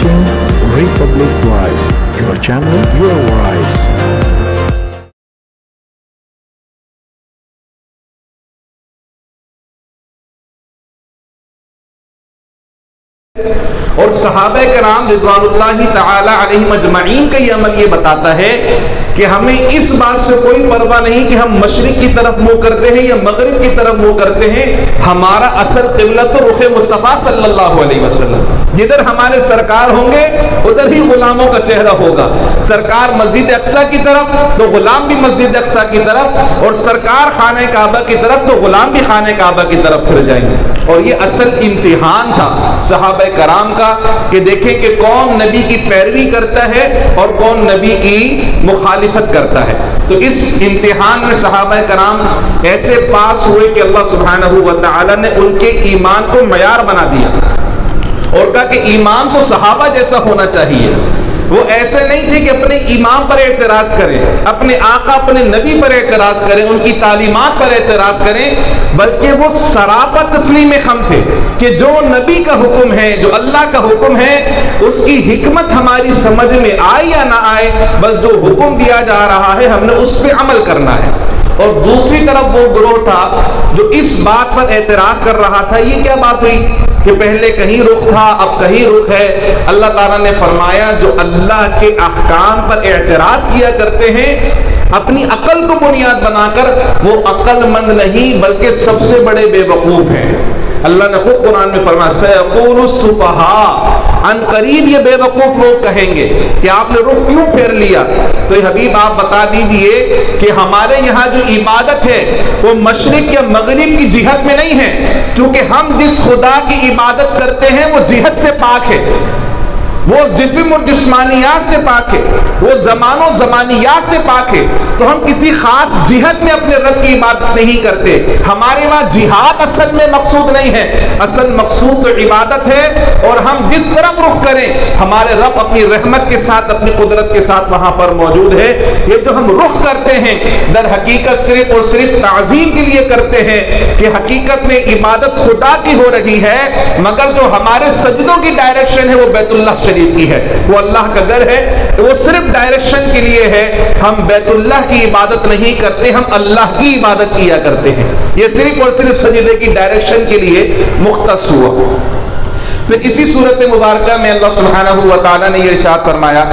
watching Republic Voice, your channel, your voice. اور صحابہ کرام رضوانُ تعالی علیہم اجمعین کا یہ عمل یہ بتاتا ہے کہ ہمیں اس بات سے کوئی پرواہ نہیں کہ ہم مشرق کی طرف منہ کرتے ہیں یا مغرب کی طرف منہ کرتے ہیں. ہمارا اصل قبلہ تو رخ مصطفیٰ صلی اللہ علیہ وسلم. جدھر ہمارے سرکار ہوں گے ادھر ہی غلاموں کا چہرہ ہوگا. سرکار مسجد اقصیٰ کی طرف تو غلام بھی مسجد اقصیٰ کی طرف، اور سرکار خانہ کعبہ کی طرف تو غلام بھی خانہ کعبہ کی طرف پھر جائیں گے. اور یہ اصل امتحان تھا صحابہ کرام کا کہ دیکھیں کہ کون نبی کی پیروی کرتا ہے اور کون نبی کی مخالفت کرتا ہے. تو اس امتحان میں صحابہ کرام ایسے پاس ہوئے کہ اللہ سبحانہ و تعالی نے ان کے ایمان کو معیار بنا دیا اور کہا کہ ایمان تو صحابہ جیسا ہونا چاہیے. وہ ایسے نہیں تھے کہ اپنے امام پر اعتراض کریں، اپنے آقا اپنے نبی پر اعتراض کریں، ان کی تعلیمات پر اعتراض کریں، بلکہ وہ سراپا تسلیم خم تھے کہ جو نبی کا حکم ہے، جو اللہ کا حکم ہے، اس کی حکمت ہماری سمجھ میں آئے یا نہ آئے، بس جو حکم دیا جا رہا ہے ہم نے اس پہ عمل کرنا ہے. اور دوسری طرف وہ گروہ تھا جو اس بات پر اعتراض کر رہا تھا. یہ کیا بات ہوئی کہ پہلے کہیں رخ تھا اب کہیں رخ ہے؟ اللہ تعالیٰ نے فرمایا جو اللہ کے احکام پر اعتراض کیا کرتے ہیں اپنی عقل کو بنیاد بنا کر، وہ عقل مند نہیں بلکہ سب سے بڑے بے وقوف ہیں. اللہ نے خود قرآن میں فرمایا سَيَقُولُ السُّفَهَاءُ، ان قریب یہ بے وقوف لوگ کہیں گے کہ آپ نے رخ کیوں پھیر لیا. تو یہ حبیب آپ بتا دیجئے کہ ہمارے یہاں جو عبادت ہے وہ مشرق یا مغرب کی جہت میں نہیں ہے، چونکہ ہم جس خدا کی عبادت کرتے ہیں وہ جہت سے پاک ہے، وہ جسم اور جسمانیات سے پاک ہے، وہ زمان و زمانیات سے پاک ہے. تو ہم کسی خاص جہت میں اپنے رب کی عبادت نہیں کرتے. ہمارے وہاں جہاد اصل میں مقصود نہیں ہے، اصل مقصود تو عبادت ہے. اور ہم جس طرف رخ کریں ہمارے رب اپنی رحمت کے ساتھ اپنی قدرت کے ساتھ وہاں پر موجود ہے. یہ جو ہم رخ کرتے ہیں در حقیقت صرف اور صرف تعظیم کے لیے کرتے ہیں کہ حقیقت میں عبادت خدا کی ہو رہی ہے، مگر جو ہمارے سجدوں کی ڈائریکشن ہے وہ بیت اللہ شریف کی ہے، وہ اللہ کا گھر ہے. وہ صرف ڈائریکشن کے لیے ہے. ہم بیت اللہ کی عبادت نہیں کرتے، ہم اللہ کی عبادت کیا کرتے ہیں. یہ صرف اور صرف سجدے کی ڈائریکشن کے لیے مختص ہوا. پھر اسی صورت مبارکہ میں اللہ سبحانہ و تعالیٰ نے یہ ارشاد فرمایا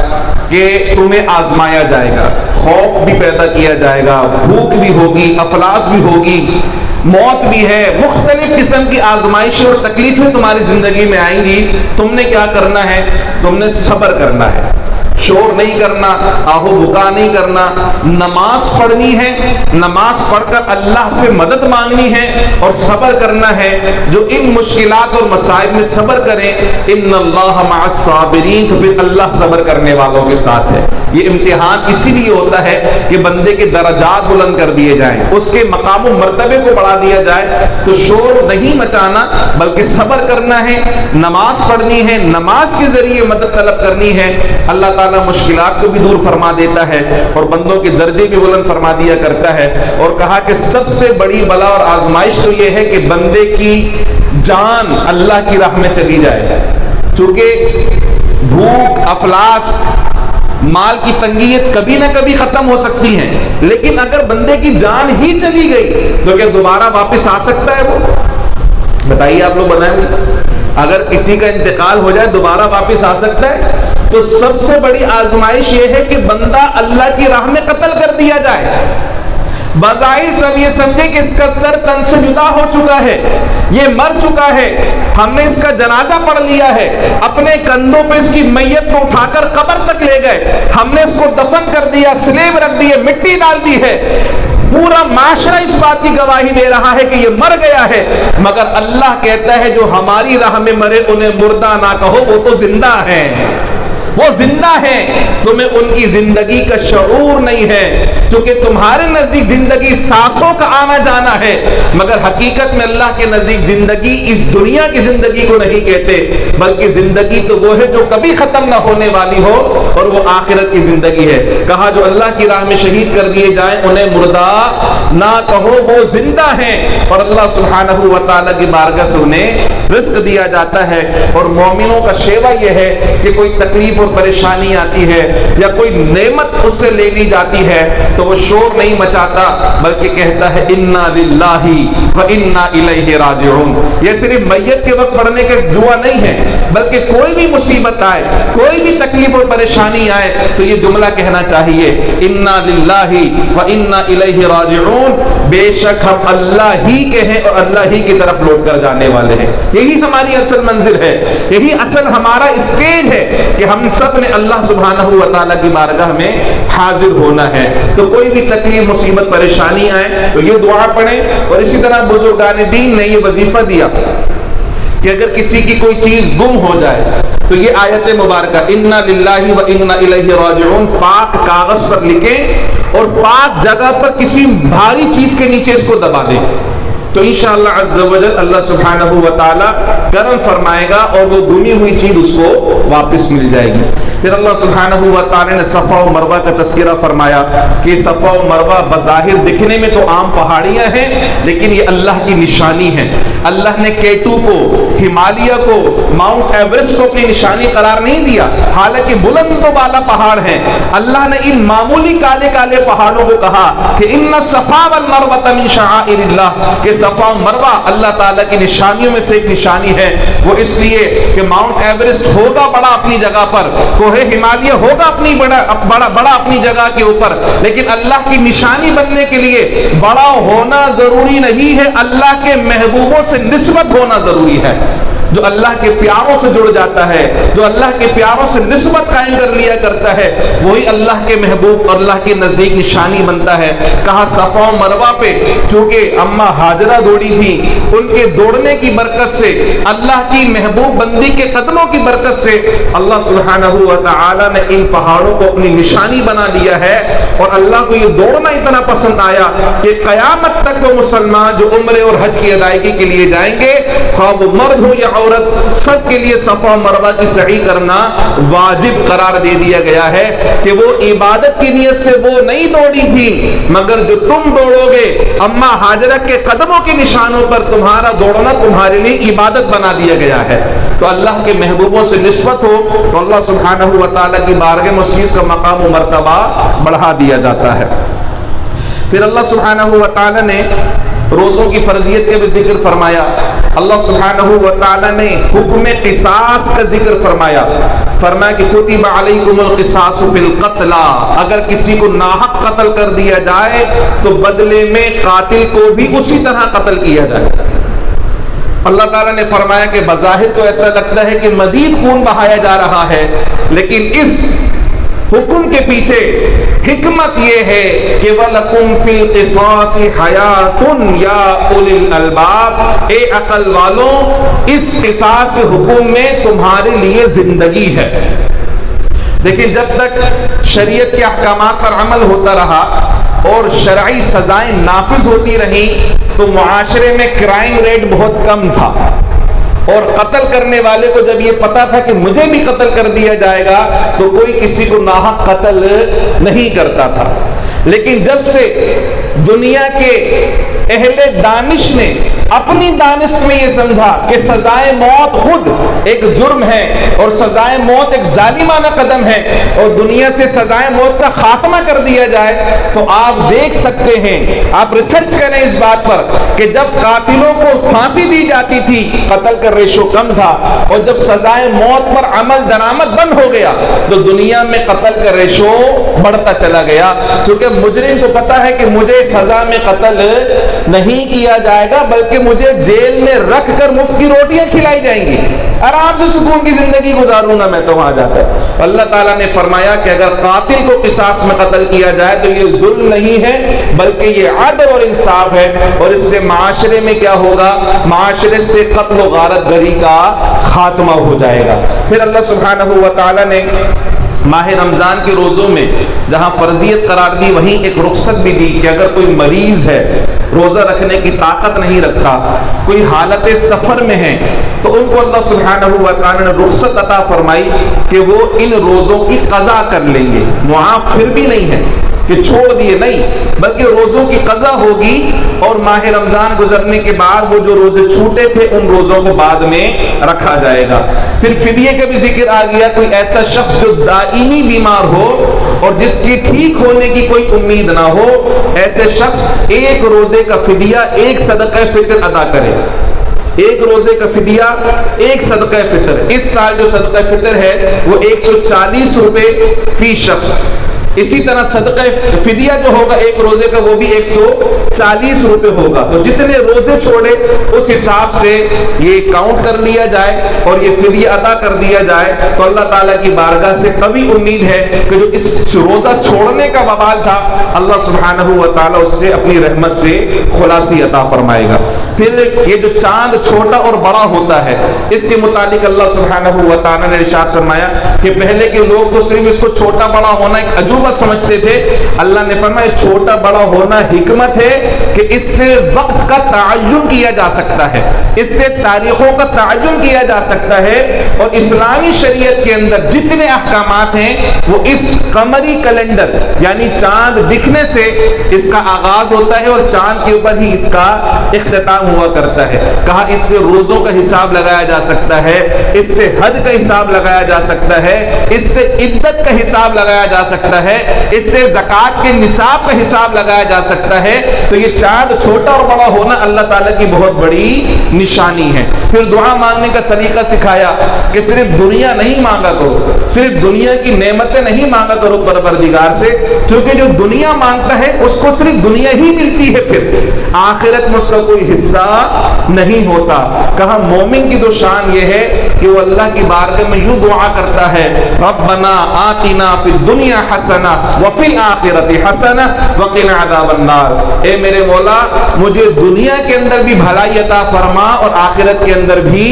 کہ تمہیں آزمایا جائے گا، خوف بھی پیدا کیا جائے گا، بھوک بھی ہوگی، افلاس بھی ہوگی، موت بھی ہے، مختلف قسم کی آزمائشیں اور تکلیفیں تمہاری زندگی میں آئیں گی. تم نے کیا کرنا ہے؟ تم نے صبر کرنا ہے، شور نہیں کرنا، آہو بکا نہیں کرنا، نماز پڑھنی ہے، نماز پڑھ کر اللہ سے مدد مانگنی ہے اور صبر کرنا ہے. جو ان مشکلات اور مصائب میں صبر کریں ان اللہ مع الصابرین، تو پھر اللہ صبر کرنے والوں کے ساتھ ہے. یہ امتحان اسی لیے ہوتا ہے کہ بندے کے درجات بلند کر دیے جائیں، اس کے مقام و مرتبے کو بڑھا دیا جائے. تو شور نہیں مچانا بلکہ صبر کرنا ہے، نماز پڑھنی ہے، نماز کے ذریعے مدد طلب کرنی ہے. اللہ تعالیٰ مشکلات کو بھی دور فرما دیتا ہے اور بندوں کے درجے بھی بلند فرما دیا کرتا ہے. اور کہا کہ سب سے بڑی بلا اور آزمائش تو یہ ہے کہ بندے کی جان اللہ کی راہ میں چلی جائے. چونکہ بھوک، افلاس، مال کی تنگیت کبھی نہ کبھی ختم ہو سکتی ہیں، لیکن اگر بندے کی جان ہی چلی گئی تو کیا دوبارہ واپس آ سکتا ہے؟ وہ بتائیے آپ لوگ بتائیں گے. اگر کسی کا انتقال ہو جائے دوبارہ واپس آ سکتا ہے؟ تو سب سے بڑی آزمائش یہ ہے کہ بندہ اللہ کی راہ میں قتل کر دیا جائے. بظاہر سب یہ سمجھے کہ اس کا سر تن سے جدا ہو چکا ہے، یہ مر چکا ہے، ہم نے اس کا جنازہ پڑھ لیا ہے، اپنے کندھوں پہ اس کی میت کو اٹھا کر قبر تک لے گئے، ہم نے اس کو دفن کر دیا، سلیب رکھ دی ہے، مٹی ڈال دی ہے، پورا معاشرہ اس بات کی گواہی دے رہا ہے کہ یہ مر گیا ہے. مگر اللہ کہتا ہے جو ہماری راہ میں مرے انہیں مردہ نہ کہو، وہ تو زندہ ہیں. وہ زندہ ہیں، تمہیں ان کی زندگی کا شعور نہیں ہے، کیونکہ تمہارے نزدیک زندگی سانسوں کا آنا جانا ہے، مگر حقیقت میں اللہ کے نزدیک زندگی اس دنیا کی زندگی کو نہیں کہتے، بلکہ زندگی تو وہ ہے جو کبھی ختم نہ ہونے والی ہو، اور وہ آخرت کی زندگی ہے۔ کہا جو اللہ کی راہ میں شہید کر دیے جائیں انہیں مردہ نہ کہو، وہ زندہ ہیں، اور اللہ سبحانہ و تعالیٰ کی بارگاہ سے انہیں رزق دیا جاتا ہے۔ اور مومنوں کا شیوا یہ ہے کہ کوئی تکلیف اور پریشانی آتی ہے یا کوئی نعمت اس سے لے لی جاتی ہے تو وہ شور نہیں مچاتا، بلکہ کہتا ہے انا للہ و انا الیہ راجعون۔ یہ صرف میت کے وقت پڑھنے کا دعا نہیں ہے، بلکہ کوئی بھی مصیبت آئے، کوئی بھی تکلیف اور پریشانی آئے تو یہ جملہ کہنا چاہیے انا للہ و انا الیہ راجعون، بے شک ہم اللہ ہی کے ہیں اور اللہ ہی کی طرف لوٹ کر جانے والے ہیں۔ یہی ہماری اصل منزل ہے، یہی اصل ہمارا اسٹیج ہے کہ ہم سب نے اللہ سبحانہ و تعالیٰ کی بارگاہ میں حاضر ہونا ہے۔ تو کوئی بھی تکلیف مصیبت پریشانی آئے تو یہ دعا پڑھیں، اور اسی طرح بزرگان دین نے یہ وظیفہ دیا کہ اگر کسی کی کوئی چیز گم ہو جائے تو یہ آیت مبارکہ انا للہ و انا الیہ راجعون پاک کاغذ پر لکھیں اور پاک جگہ پر کسی بھاری چیز کے نیچے اس کو دبا دیں، تو انشاءاللہ عز و جل اللہ سبحانہ و تعالی کرم فرمائے گا اور وہ گمی ہوئی چیز اس کو واپس مل جائے گی۔ پھر اللہ سبحانہ و تعالی نے صفا و مروہ کا تذکرہ فرمایا کہ صفا و مروہ بظاہر دکھنے میں تو عام پہاڑیاں ہیں، لیکن یہ اللہ کی نشانی ہے۔ اللہ نے K2 کو، ہمالیہ کو، ماؤنٹ ایورسٹ کو اپنی نشانی قرار نہیں دیا، حالانکہ بلند و بالا پہاڑ ہیں۔ اللہ نے ان معمولی کالے کالے پہاڑوں کو کہا کہ ان الصفا والمروہ من شعائر اللہ، کہ صفا و مروہ اللہ تعالیٰ کی نشانیوں میں سے ایک نشانی ہے۔ وہ اس لیے کہ ماؤنٹ ایورسٹ ہوگا بڑا اپنی جگہ پر، کوہ ہمالیہ ہوگا اپنی بڑا اپنی جگہ کے اوپر، لیکن اللہ کی نشانی بننے کے لیے بڑا ہونا ضروری نہیں ہے، اللہ کے محبوبوں سے نسبت ہونا ضروری ہے۔ جو اللہ کے پیاروں سے جڑ جاتا ہے، جو اللہ کے پیاروں سے نسبت قائم کر لیا کرتا ہے، وہی اللہ کے محبوب اور اللہ کے نزدیک نشانی بنتا ہے۔ کہا صفا و مروہ پہ چونکہ اماں ہاجرہ دوڑی تھی، ان کے دوڑنے کی برکت سے، اللہ کی محبوب بندی کے قدموں کی برکت سے اللہ سبحانہ و تعالی نے ان پہاڑوں کو اپنی نشانی بنا لیا ہے، اور اللہ کو یہ دوڑنا اتنا پسند آیا کہ قیامت تک وہ مسلمان جو عمرے اور حج کی ادائیگی کے لیے جائیں گے، خواہ وہ مرد ہو یا عورت، سب کے لیے صفا و مروہ کی سعی کرنا واجب قرار دے دیا گیا ہے کہ وہ عبادت کی نیت سے وہ نہیں دوڑی تھی، مگر جو تم دوڑو گے اماں ہاجرہ کے قدموں کے نشانوں پر، تمہارا دوڑنا تمہارے لیے عبادت بنا دیا گیا ہے۔ تو اللہ کے محبوبوں سے نسبت ہو تو اللہ سبحانہ و تعالیٰ کی بارگاہ میں اس چیز کا مقام و مرتبہ بڑھا دیا جاتا ہے۔ پھر اللہ سبحانہ و تعالیٰ نے روزوں کی فرضیت کا بھی ذکر فرمایا۔ اللہ سبحانہ و تعالیٰ نے حکم قصاص کا ذکر فرمایا کہ کتب علیکم القصاص فی القتل، اگر کسی کو ناحق قتل کر دیا جائے تو بدلے میں قاتل کو بھی اسی طرح قتل کیا جائے۔ اللہ تعالیٰ نے فرمایا کہ بظاہر تو ایسا لگتا ہے کہ مزید خون بہایا جا رہا ہے، لیکن اس حکم کے پیچھے حکمت یہ ہے کہ وَلَكُمْ فِي الْقِصَاصِ حَيَاتٌ یا أُولِي الْأَلْبَابِ، اے عقل والوں اس قصاص کے حکم میں تمہارے لیے زندگی ہے۔ لیکن جب تک شریعت کے احکامات پر عمل ہوتا رہا اور شرعی سزائیں نافذ ہوتی رہیں تو معاشرے میں کرائم ریٹ بہت کم تھا، اور قتل کرنے والے کو جب یہ پتا تھا کہ مجھے بھی قتل کر دیا جائے گا تو کوئی کسی کو ناحق قتل نہیں کرتا تھا۔ لیکن جب سے دنیا کے اہل دانش نے اپنی دانست میں یہ سمجھا کہ سزائے موت خود ایک جرم ہے اور سزائے موت ایک ظالمانہ قدم ہے، اور دنیا سے سزائے موت کا خاتمہ کر دیا جائے، تو آپ دیکھ سکتے ہیں، آپ ریسرچ کریں اس بات پر کہ جب قاتلوں کو پھانسی دی جاتی تھی قتل کا ریشو کم تھا، اور جب سزائے موت پر عمل درآمد بند ہو گیا تو دنیا میں قتل کا ریشو بڑھتا چلا گیا، کیونکہ مجرم کو پتا ہے کہ مجھے سزا میں قتل نہیں کیا جائے گا، بلکہ مجھے جیل میں رکھ کر مفت کی روٹیاں کھلائی جائیں گی، آرام سے سکون کی زندگی گزاروں گا میں تو وہاں جا کر۔ اللہ تعالیٰ نے فرمایا کہ اگر قاتل کو قصاص میں قتل کیا جائے تو یہ ظلم نہیں ہے بلکہ یہ عدل اور انصاف ہے، اور اس سے معاشرے میں کیا ہوگا؟ معاشرے سے قتل و غارت گری کا خاتمہ ہو جائے گا۔ پھر اللہ سبحانہ و تعالیٰ نے ماہ رمضان کے روزوں میں جہاں فرضیت قرار دی وہیں ایک رخصت بھی دی کہ اگر کوئی مریض ہے، روزہ رکھنے کی طاقت نہیں رکھتا، کوئی حالت سفر میں ہے، تو ان کو اللہ سبحانہ و تعالیٰ نے رخصت عطا فرمائی کہ وہ ان روزوں کی قضا کر لیں گے۔ معاف پھر بھی نہیں ہے کہ چھوڑ دیے، نہیں، بلکہ روزوں کی قضا ہوگی، اور ماہ رمضان گزرنے کے بعد وہ جو روزے چھوٹے تھے ان روزوں کو بعد میں رکھا جائے گا۔ پھر فدیے کا بھی ذکر آ گیا، کوئی ایسا شخص جو دائمی بیمار ہو اور جس کی ٹھیک ہونے کی کوئی امید نہ ہو، ایسے شخص ایک روزے کا فدیہ ایک صدقہ فطر ادا کرے۔ ایک روزے کا فدیہ ایک صدقہ فطر، اس سال جو صدقہ فطر ہے وہ 140 روپے فی شخص، اسی طرح صدقہ فدیہ جو ہوگا ایک روزے کا وہ بھی 140 روپے ہوگا۔ تو جتنے روزے چھوڑے اس حساب سے یہ کاؤنٹ کر لیا جائے اور یہ فدیہ ادا کر دیا جائے، تو اللہ تعالیٰ کی بارگاہ سے کبھی امید ہے کہ جو اس روزہ چھوڑنے کا وبال تھا اللہ سبحانہ و تعالیٰ اس سے اپنی رحمت سے خلاصی عطا فرمائے گا۔ پھر یہ جو چاند چھوٹا اور بڑا ہوتا ہے اس کے متعلق اللہ سبحانہ و تعالیٰ نے ارشاد فرمایا کہ پہلے کے لوگ تو صرف اس کو چھوٹا بڑا ہونا ایک عجوبہ سمجھتے تھے، اللہ نے فرمایا چھوٹا بڑا ہونا حکمت ہے کہ اس سے وقت کا تعین کیا جا سکتا ہے، اس سے تاریخوں کا تعین کیا جا سکتا ہے، اور اسلامی شریعت کے اندر جتنے احکامات ہیں وہ اس قمری کیلنڈر یعنی چاند دکھنے سے اس کا آغاز ہوتا ہے اور چاند کے اوپر ہی اس کا اختتام ہوا کرتا ہے۔ کہا اس سے روزوں کا حساب لگایا جا سکتا ہے، اس سے حج کا حساب لگایا جا سکتا ہے، اس سے عدت کا حساب لگایا جا سکتا ہے، اس سے زکوٰۃ کے نصاب کا حساب لگایا جا سکتا ہے۔ تو یہ چاند چھوٹا اور بڑا ہونا اللہ تعالیٰ کی بہت بڑی نشانی ہے۔ پھر دعا مانگنے کا سلیقہ سکھایا کہ صرف دنیا نہیں مانگا کرو، صرف دنیا کی نعمتیں نہیں مانگا کرو پروردگار سے، کیونکہ جو دنیا مانگتا ہے اس کو صرف دنیا ہی ملتی ہے، پھر آخرت میں اس کا کوئی حصہ نہیں ہوتا۔ کہا مومن کی تو شان یہ ہے کہ وہ اللہ کی بارگاہ میں یوں دعا کرتا ہے، ربنا آتنا فی الدنیا حسنہ وفی الآخرۃ حسنہ وقنا عذاب النار۔ اے میرے مولا مجھے دنیا کے اندر بھی بھلائی عطا فرما اور آخرت کے اندر بھی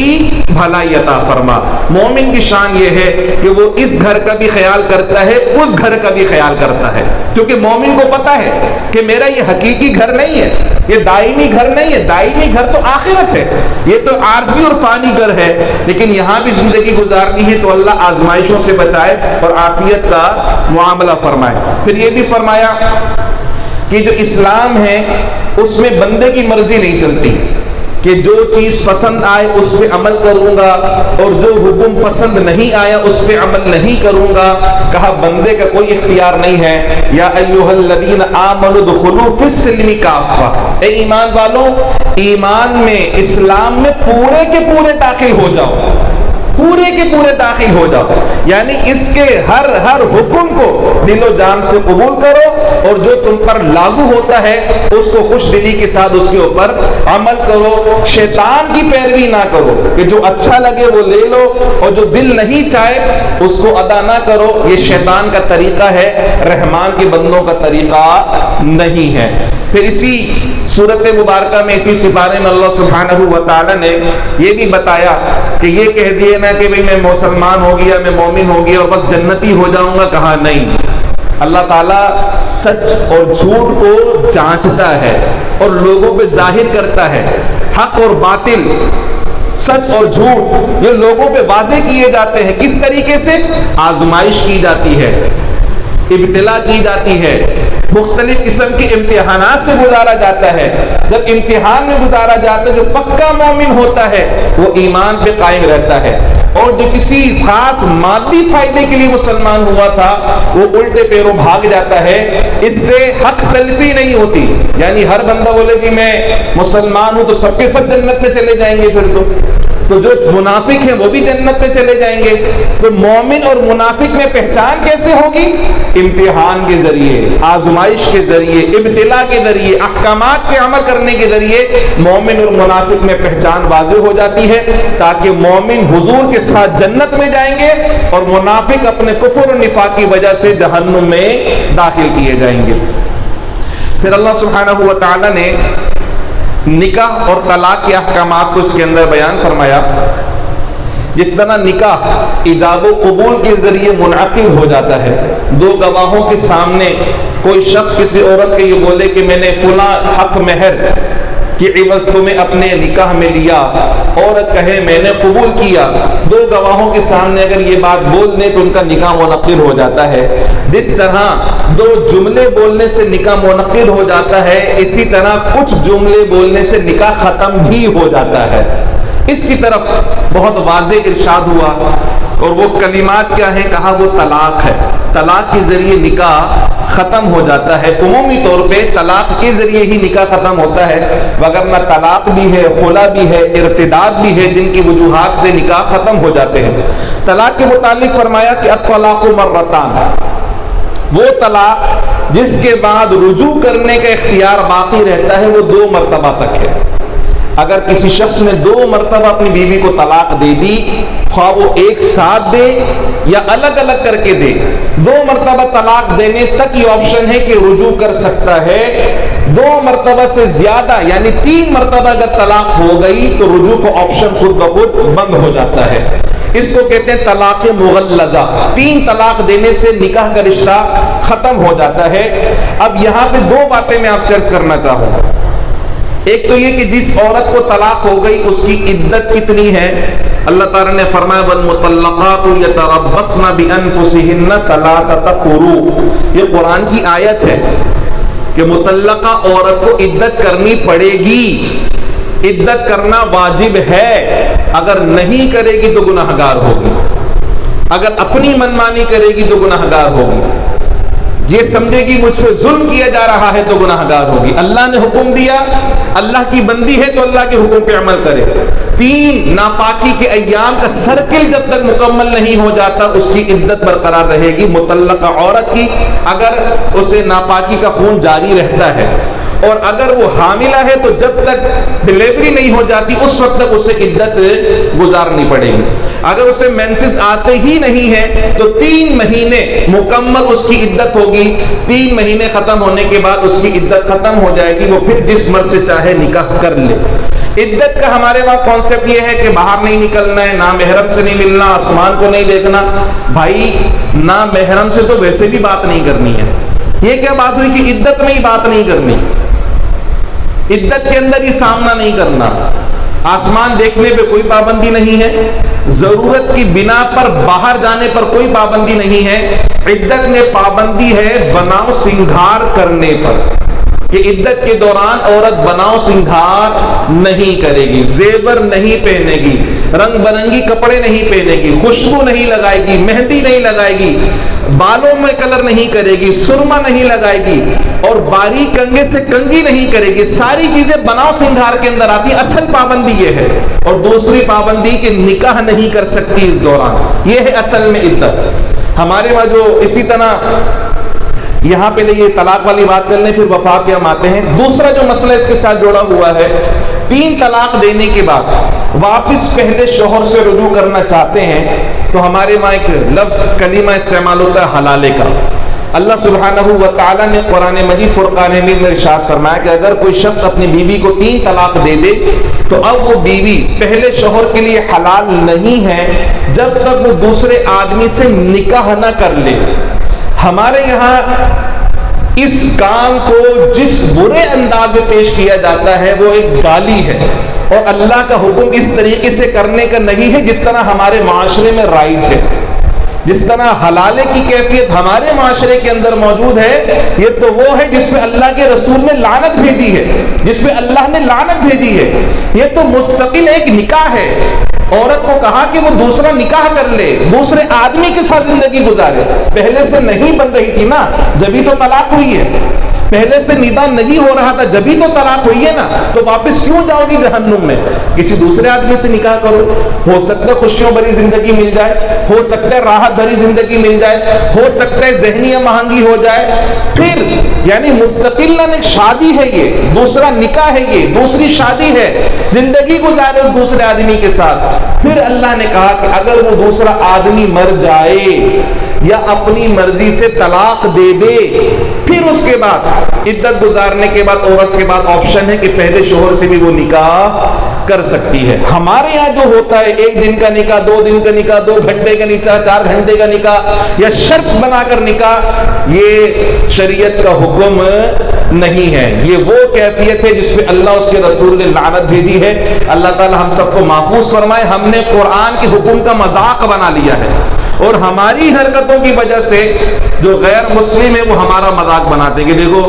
بھلائی عطا فرما۔ مومن کی شان یہ ہے کہ وہ اس گھر کا بھی خیال کرتا ہے، اس گھر کا بھی خیال کرتا ہے، کیونکہ مومن کو پتا ہے کہ میرا یہ حقیقی گھر نہیں ہے، یہ دائمی گھر نہیں ہے، دائمی گھر تو آخرت ہے، یہ تو عارضی اور فانی گھر ہے، لیکن یہاں بھی زندگی گزارنی ہے تو اللہ آزمائشوں سے بچائے اور عافیت کا معاملہ فرمائے۔ پھر یہ بھی فرمایا کہ جو اسلام ہے اس میں بندے کی مرضی نہیں چلتی کہ جو چیز پسند آئے اس پہ عمل کروں گا اور جو حکم پسند نہیں آیا اس پہ عمل نہیں کروں گا۔ کہا بندے کا کوئی اختیار نہیں ہے، یا ایھا الذین آمنوا ادخلوا فی السلم کافہ، اے ایمان والوں ایمان میں اسلام میں پورے کے پورے داخل ہو جاؤ، پورے کے پورے داخل ہو جاؤ، یعنی اس کے ہر حکم کو دل و جان سے قبول کرو اور جو تم پر لاگو ہوتا ہے اس کو خوش دلی کے ساتھ اس کے اوپر عمل کرو، شیطان کی پیروی نہ کرو کہ جو اچھا لگے وہ لے لو اور جو دل نہیں چاہے اس کو ادا نہ کرو، یہ شیطان کا طریقہ ہے، رحمان کے بندوں کا طریقہ نہیں ہے۔ پھر اسی سورت مبارکہ میں اسی سپارے میں اللہ سبحانہ و تعالیٰ نے یہ بھی بتایا کہ یہ کہہ دیے نا کہ میں مسلمان ہو گیا، میں مومن ہو گیا اور بس جنتی ہو جاؤں گا، کہا نہیں، اللہ تعالیٰ سچ اور جھوٹ کو جانچتا ہے اور لوگوں پہ ظاہر کرتا ہے، حق اور باطل، سچ اور جھوٹ یہ لوگوں پہ واضح کیے جاتے ہیں، کس طریقے سے؟ آزمائش کی جاتی ہے، ابتلا کی جاتی ہے، مختلف قسم کے امتحانات سے گزارا جاتا ہے۔ جب امتحان میں گزارا جاتا ہے جو پکا مومن ہوتا ہے وہ ایمان پہ قائم رہتا ہے، اور جو کسی خاص مادی فائدے کے لیے مسلمان ہوا تھا وہ الٹے پیروں بھاگ جاتا ہے، اس سے حق تلفی نہیں ہوتی، یعنی ہر بندہ بولے کہ میں مسلمان ہوں تو سب کے سب جنت میں چلے جائیں گے، پھر تو جو منافق ہیں وہ بھی جنت میں چلے جائیں گے۔ تو مومن اور منافق میں پہچان کیسے ہوگی؟ امتحان کے ذریعے، آزمائش کے ذریعے، ابتلا کے ذریعے، احکامات پہ عمل کرنے کے ذریعے مومن اور منافق میں پہچان واضح ہو جاتی ہے، تاکہ مومن حضور کے ساتھ جنت میں جائیں گے اور منافق اپنے کفر و نفاق کی وجہ سے جہنم میں داخل کیے جائیں گے۔ پھر اللہ سبحانہ و تعالی نے نکاح اور طلاق کے احکامات کو اس کے اندر بیان فرمایا جس طرح نکاح ایجاب و قبول کے ذریعے منعقد ہو جاتا ہے، دو گواہوں کے سامنے کوئی شخص کسی عورت کے یہ بولے کہ میں نے فلاں حق مہر کی عوض تمہیں اپنے نکاح میں لیا، عورت کہے میں نے قبول کیا، دو گواہوں کے سامنے اگر یہ بات بول دیں تو ان کا نکاح منعقد ہو جاتا ہے۔ جس طرح دو جملے بولنے سے نکاح منعقد ہو جاتا ہے، اسی طرح کچھ جملے بولنے سے نکاح ختم بھی ہو جاتا ہے۔ اس کی طرف بہت واضح ارشاد ہوا، اور وہ کلمات کیا ہیں؟ کہا وہ طلاق ہے، طلاق کے ذریعے نکاح ختم ہو جاتا ہے۔ عمومی طور پہ طلاق کے ذریعے ہی نکاح ختم ہوتا ہے، وگرنہ طلاق بھی ہے، خلا بھی ہے، ارتداد بھی ہے، جن کی وجوہات سے نکاح ختم ہو جاتے ہیں۔ طلاق کے متعلق فرمایا کہ الطلاق مرتان، وہ طلاق جس کے بعد رجوع کرنے کا اختیار باقی رہتا ہے وہ 2 مرتبہ تک ہے۔ اگر کسی شخص نے 2 مرتبہ اپنی بیوی کو طلاق دے دی، خواہ وہ ایک ساتھ دے یا الگ الگ کر کے دے، 2 مرتبہ طلاق دینے تک یہ آپشن ہے کہ رجوع کر سکتا ہے۔ 2 مرتبہ سے زیادہ یعنی 3 مرتبہ اگر طلاق ہو گئی تو رجوع کو آپشن خود بخود بند ہو جاتا ہے۔ اس کو کہتے ہیں طلاق مغلظہ، 3 طلاق دینے سے نکاح کا رشتہ ختم ہو جاتا ہے۔ اب یہاں پہ 2 باتیں میں آپ سے عرض کرنا چاہوں گا۔ ایک تو یہ کہ جس عورت کو طلاق ہو گئی اس کی عدت کتنی ہے؟ اللہ تعالیٰ نے فرمایا والمطلقات یتربصن بانفسہن ثلاثۃ قروء، یہ قرآن کی آیت ہے کہ مطلقہ عورت کو عدت کرنی پڑے گی، عدت کرنا واجب ہے، اگر نہیں کرے گی تو گناہگار ہوگی، اگر اپنی منمانی کرے گی تو گناہگار ہوگی، یہ سمجھے گی مجھ پہ ظلم کیا جا رہا ہے تو گناہگار ہوگی۔ اللہ نے حکم دیا، اللہ کی بندی ہے تو اللہ کے حکم پہ عمل کرے۔ 3 ناپاکی کے ایام کا سرکل جب تک مکمل نہیں ہو جاتا اس کی عدت برقرار رہے گی مطلقہ عورت کی، اگر اسے ناپاکی کا خون جاری رہتا ہے، اور اگر وہ حاملہ ہے تو جب تک ڈیلیوری نہیں ہو جاتی اس وقت تک اسے عدت گزارنی پڑے گی۔ اگر اسے مینسز آتے ہی نہیں ہے تو 3 مہینے مکمل اس کی عدت ہوگی، 3 مہینے ختم ہونے کے بعد اس کی عدت ختم ہو جائے گی، وہ پھر جس مرد سے چاہے نکاح کر لے۔ عدت کا ہمارے وہاں کانسیپٹ یہ ہے کہ باہر نہیں نکلنا ہے، نامحرم سے نہیں ملنا، آسمان کو نہیں دیکھنا۔ بھائی نامحرم سے تو ویسے بھی بات نہیں کرنی ہے، یہ کیا بات ہوئی کہ عدت میں ہی بات نہیں کرنی، عدت کے اندر ہی سامنا نہیں کرنا۔ آسمان دیکھنے پہ کوئی پابندی نہیں ہے، ضرورت کی بنا پر باہر جانے پر کوئی پابندی نہیں ہے۔ عدت میں پابندی ہے بناؤ سنگھار کرنے پر، کہ عدت کے دوران عورت بناؤ سنگھار نہیں کرے گی، زیور نہیں پہنے گی، رنگ برنگی کپڑے نہیں پہنے گی، خوشبو نہیں لگائے گی، مہندی نہیں لگائے گی، بالوں میں کلر نہیں کرے گی، سرما نہیں لگائے گی، اور باریک کنگھے سے کنگھی نہیں کرے گی۔ ساری چیزیں بناؤ سنگھار کے اندر آتی ہیں۔ اصل پابندی یہ ہے، اور دوسری پابندی کہ نکاح نہیں کر سکتی اس دوران، یہ ہے اصل میں عدت۔ ہمارے وہاں جو اسی طرح یہاں پہ یہ طلاق والی بات کر لیں، پھر وفات پہ ہم آتے ہیں۔ دوسرا جو مسئلہ اس کے ساتھ جڑا ہوا ہے، 3 طلاق دینے کے بعد واپس پہلے شوہر سے رجوع کرنا چاہتے ہیں تو ہمارے وہاں ایک لفظ کلمہ استعمال ہوتا ہے حلالے کا۔ اللہ سبحانہ و تعالیٰ نے قرآن مجید فرقان حمید میں ارشاد فرمایا کہ اگر کوئی شخص اپنی بیوی کو 3 طلاق دے دے تو اب وہ بیوی پہلے شوہر کے لیے حلال نہیں ہے جب تک وہ دوسرے آدمی سے نکاح نہ کر لے۔ ہمارے یہاں اس کام کو جس برے انداز میں پیش کیا جاتا ہے وہ ایک گالی ہے، اور اللہ کا حکم اس طریقے سے کرنے کا نہیں ہے جس طرح ہمارے معاشرے میں رائج ہے۔ جس طرح حلالے کی کیفیت ہمارے معاشرے کے اندر موجود ہے، یہ تو وہ ہے جس پہ اللہ کے رسول نے لعنت بھیجی ہے، جس پہ اللہ نے لعنت بھیجی ہے۔ یہ تو مستقل ایک نکاح ہے۔ عورت کو کہا کہ وہ دوسرا نکاح کر لے، دوسرے آدمی کے ساتھ زندگی گزارے۔ پہلے سے نہیں بن رہی تھی نا، جبھی تو طلاق ہوئی ہے۔ پہلے سے نکاح نہیں ہو رہا تھا جبھی تو طلاق ہوئی ہے نا، تو واپس کیوں جاؤ گی جہنم میں؟ کسی دوسرے آدمی سے نکاح کرو، ہو سکتا ہے خوشیوں بھری زندگی مل جائے، ہو سکتا ہے راحت بھری زندگی مل جائے، ہو سکتا ہے ذہنی مہنگی ہو جائے، پھر یعنی مستقل ایک شادی ہے، یہ دوسرا نکاح ہے، یہ دوسری شادی ہے، زندگی گزارے اس دوسرے آدمی کے ساتھ۔ پھر اللہ نے کہا کہ اگر وہ دوسرا آدمی مر جائے یا اپنی مرضی سے طلاق دے دے، پھر اس کے بعد عدت گزارنے کے بعد اور اس کے بعد آپشن ہے کہ پہلے شوہر سے بھی وہ نکاح کر سکتی ہے. ہمارے یہاں جو ہوتا ہے 1 دن کا نکاح, 2 دن کا نکاح, 2 گھنٹے کا نکاح, 4 گھنٹے کا نکاح یا شرط بنا کر نکاح, یہ شریعت کا حکم نہیں ہے. یہ وہ کیفیت ہے جس پہ اللہ اس کے رسول نے لعنت بھیجی ہے. اللہ تعالی ہم سب کو محفوظ فرمائے. ہم نے قرآن کے حکم کا مذاق بنا لیا ہے اور ہماری حرکتوں کی وجہ سے جو غیر مسلم ہے وہ ہمارا مذاق بناتے ہیں کہ دیکھو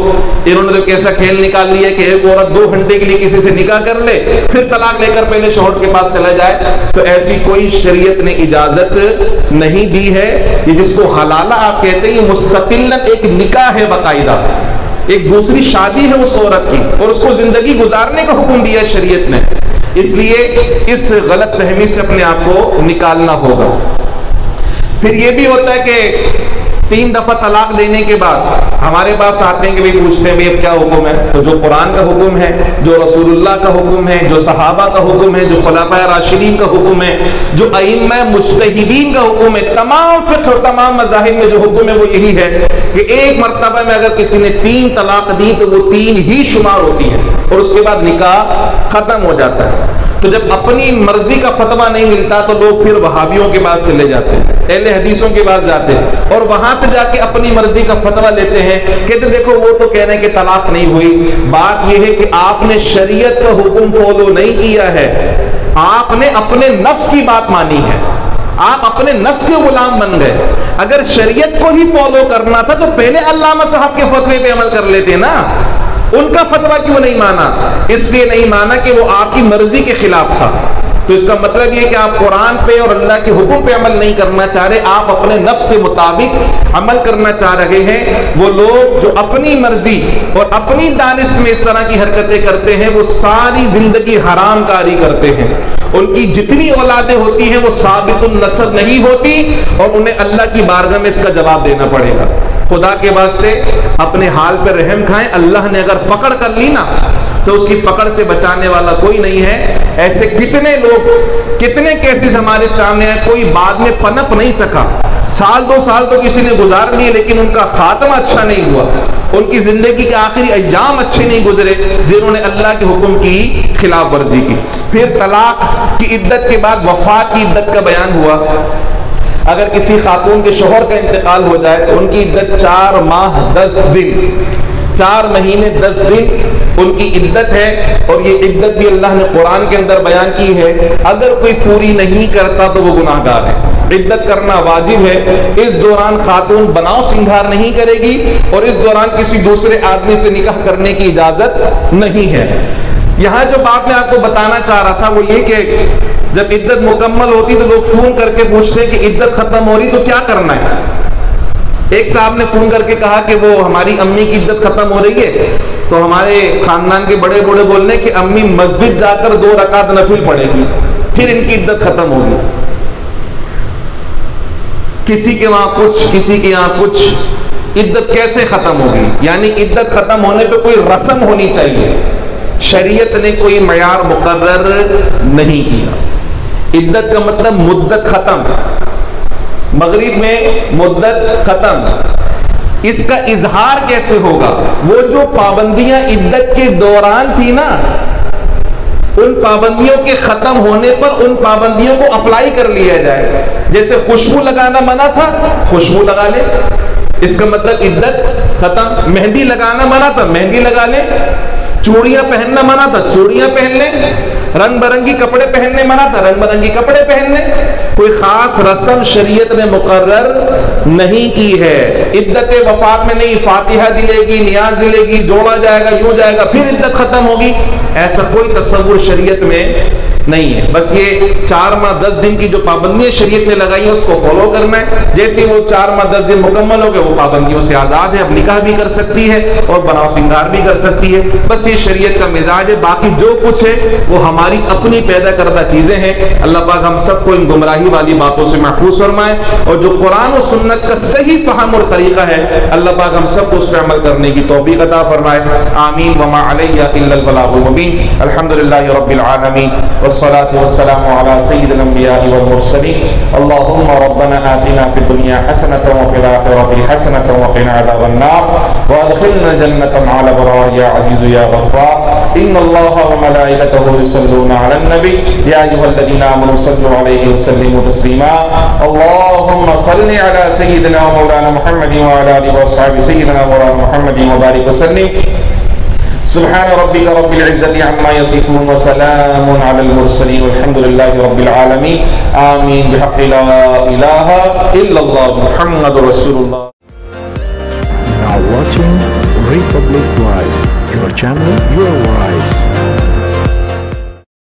انہوں نے تو کیسا کھیل نکال لیا کہ ایک عورت 2 گھنٹے کے لیے کسی سے نکاح کر لے, پھر طلاق لے کر پہلے شوہر کے پاس چلا جائے. تو ایسی کوئی شریعت نے اجازت نہیں دی ہے. یہ جس کو حلالہ آپ کہتے ہیں یہ مستقل ایک نکاح ہے, باقاعدہ ایک دوسری شادی ہے اس عورت کی, اور اس کو زندگی گزارنے کا حکم دیا ہے شریعت نے. اس لیے اس غلط فہمی سے اپنے آپ کو نکالنا ہوگا. پھر یہ بھی ہوتا ہے کہ 3 دفعہ طلاق دینے کے بعد ہمارے پاس آتے ہیں کہ بھئی پوچھتے ہیں اب کیا حکم ہے. تو جو قرآن کا حکم ہے, جو رسول اللہ کا حکم ہے, جو صحابہ کا حکم ہے, جو خلفائے راشدین کا حکم ہے, جو ائمہ مجتہدین کا حکم ہے, تمام فقہ اور تمام مذاہب میں جو حکم ہے وہ یہی ہے کہ ایک مرتبہ میں اگر کسی نے 3 طلاق دی تو وہ 3 ہی شمار ہوتی ہے اور اس کے بعد نکاح ختم ہو جاتا ہے. تو جب اپنی مرضی کا فتویٰ نہیں ملتا تو لوگ پھر وہابیوں کے پاس چلے جاتے ہیں, اہل حدیثوں کے پاس جاتے ہیں اور وہاں سے جا کے اپنی مرضی کا فتویٰ لیتے ہیں. کہتے دیکھو وہ تو کہہ رہے ہیں کہ طلاق نہیں ہوئی. بات یہ ہے کہ آپ نے شریعت کا حکم فالو نہیں کیا ہے, آپ نے اپنے نفس کی بات مانی ہے, آپ اپنے نفس کے غلام بن گئے. اگر شریعت کو ہی فالو کرنا تھا تو پہلے علامہ صاحب کے فتوے پہ عمل کر لیتے نا. ان کا فتویٰ کیوں نہیں مانا؟ اس لیے نہیں مانا کہ وہ آپ کی مرضی کے خلاف تھا. تو اس کا مطلب یہ کہ آپ قرآن پہ اور اللہ کے حکم پہ عمل نہیں کرنا چاہ رہے, آپ اپنے نفس کے مطابق عمل کرنا چاہ رہے ہیں. وہ لوگ جو اپنی مرضی اور اپنی دانش میں اس طرح کی حرکتیں کرتے ہیں وہ ساری زندگی حرام کاری کرتے ہیں. ان کی جتنی اولادیں ہوتی ہیں وہ ثابت النسب نہیں ہوتی اور انہیں اللہ کی بارگاہ میں اس کا جواب دینا پڑے گا. خدا کے واسطے اپنے حال پہ رحم کھائیں. اللہ نے اگر پکڑ کر لی نا تو اس کی پکڑ سے بچانے والا کوئی نہیں ہے. ایسے کتنے لوگ, کتنے کیسز ہمارے سامنے ہیں, کوئی بعد میں پنپ نہیں سکا, 1-2 سال تو کسی نے گزار لیے لیکن ان کا خاتمہ اچھا نہیں ہوا, ان کی زندگی کے آخری ایام اچھے نہیں گزرے جنہوں نے اللہ کے حکم کی خلاف ورزی کی. پھر طلاق کی عدت کے بعد وفات کی عدت کا بیان ہوا. اگر کسی خاتون کے شوہر کا انتقال ہو جائے تو ان کی عدت 4 ماہ 10 دن, 4 مہینے 10 دن ان کی عدت ہے. اور یہ عدت بھی اللہ نے قرآن کے اندر بیان کی ہے. اگر کوئی پوری نہیں کرتا تو وہ گناہ گار ہے. عدت کرنا واجب ہے. اس دوران خاتون بناؤ سنگھار نہیں کرے گی اور اس دوران کسی دوسرے آدمی سے نکاح کرنے کی اجازت نہیں ہے. یہاں جو بات میں آپ کو بتانا چاہ رہا تھا وہ یہ کہ جب عدت مکمل ہوتی تو لوگ فون کر کے پوچھتے ہیں کہ عدت ختم ہو رہی تو کیا کرنا ہے. ایک صاحب نے فون کر کے کہا کہ وہ ہماری امی کی عدت ختم ہو رہی ہے تو ہمارے خاندان کے بڑے بوڑھے بولنے کہ امی مسجد جا کر 2 رکعت نفل پڑھے گی پھر ان کی عدت ختم ہوگی. کسی کے وہاں کچھ, کسی کے یہاں کچھ. عدت کیسے ختم ہوگی؟ یعنی عدت ختم ہونے پہ کوئی رسم ہونی چاہیے. شریعت نے کوئی معیار مقرر نہیں کیا. عدت کا مطلب مدت ختم, مغرب میں مدت ختم. اس کا اظہار کیسے ہوگا؟ وہ جو پابندیاں عدت کے دوران تھی نا, ان پابندیوں کے ختم ہونے پر ان پابندیوں کو اپلائی کر لیا جائے. جیسے خوشبو لگانا منع تھا, خوشبو لگا لے, اس کا مطلب عدت ختم. مہندی لگانا منع تھا, مہندی لگا لے. چوڑیاں پہننا منع تھا, چوڑیاں پہن لیں. رنگ برنگی کپڑے پہننے منع تھا, رنگ برنگی کپڑے پہن لیں. کوئی خاص رسم شریعت نے مقرر نہیں کی ہے. عدت وفات میں نہیں فاتحہ دلے گی, نیاز دلے گی, جوڑا جائے گا, یوں جائے گا, پھر عدت ختم ہوگی, ایسا کوئی تصور شریعت میں نہیں ہے. بس یہ 4 ماہ 10 دن کی جو پابندیاں شریعت نے لگائی ہیں اس کو فالو کرنا ہے. جیسے وہ 4 ماہ 10 دن مکمل ہو گئے وہ پابندیوں سے آزاد ہے, اب نکاح بھی کر سکتی ہے اور بناؤ سنگار بھی کر سکتی ہے. بس یہ شریعت کا مزاج ہے. باقی جو کچھ ہے وہ ہماری اپنی پیدا کردہ چیزیں ہیں. اللہ پاک ہم سب کو ان گمراہی والی باتوں سے محفوظ فرمائے اور جو قرآن و سنت کا صحیح فہم اور طریقہ ہے اللہ پاک ہم سب کو اس پہ عمل کرنے کی توفیق عطا فرمائے. آمین. وما علیہ الا البلاغ المبین. الحمدللہ رب العالمین. والصلاة والسلام على سيد الأنبياء والمرسلين اللهم ربنا آتنا في الدنيا حسنة وفي الآخرة حسنة وقنا عذاب النار وأدخلنا الجنة مع الأبرار يا عزيز يا غفار إن الله وملائكته يصلون على النبي يا أيها الذين آمنوا صلوا عليه وسلموا تسليما اللهم صل على سيدنا ومولانا محمد وعلى آله وأصحابه سيدنا ومولانا محمد وبارك وسلم سبحان ربك رب العزة عما يصفون وسلام على المرسلين والحمد لله رب العالمين آمين بحق لا إله إلا الله محمد رسول الله. Now watching Republic Voice, your channel, your voice.